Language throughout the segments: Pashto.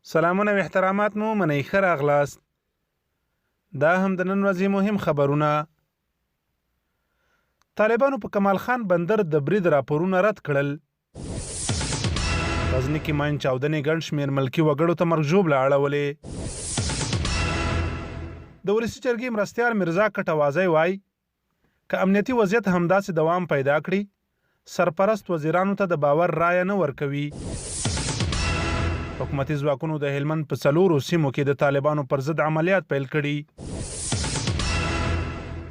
سلامونه او احترامات مو منئ ښه راغلاست. دا هم د نن ورځې مهم خبرونه. طالبانو په کمال خان بندر د برید راپورونه رد کړل. غزني کې ماین چاودنې ګڼ شمېر ملکي وګړو ته مرګ ژوبله اړولې. د ولسي جرګې مرستیال میرزا کټوازی وایي که امنیتي وضعیت همداسې دوام پیدا کړي سرپرست وزیرانو ته د باور رایه نه ورکوي. حکومتي ځواکونو د هلمند په 4 سیمو کې د طالبانو پر ضد عملیات پیل کړي.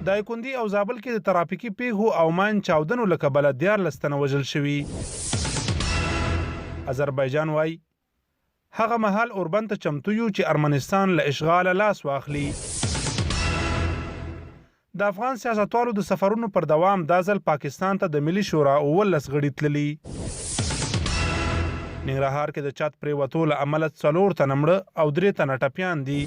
د دایکنډي او زابل کې د ترافیکي پیښو او ماین چاودنو له کبله 14 تنه وژل شوي. آذربایجان وایي هغه مهال اوربند ته چمتو یو چې ارمنستان له اشغاله لاس واخلي. د افغان سیاستوالو د سفرونو پر دوام دا ځل پاکستان ته د ملي شورا 19 غړي تللي. ننګرهار کې د چت پرېوتو له امله 4 تنه مړه او 3 تنه ټپیان دي.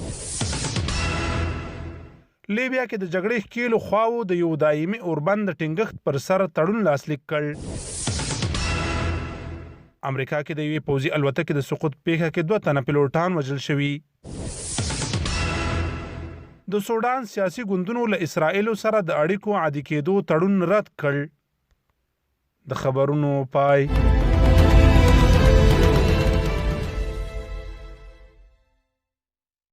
لیبیا کې د جګړې ښکېلو خواوو د یو دایمي اوربند د ټینګښت پر سر تړون لاسلیک کړ. امریکا کې د یوې پوځي الوتکې د سقوط پیښه کې 2 تنه پیلوټان وژل شوي. د سودان سیاسي ګوندونو له اسرائیلو سره د اړیکو عادي کېدو تړون رد کړ. د خبرونو پای.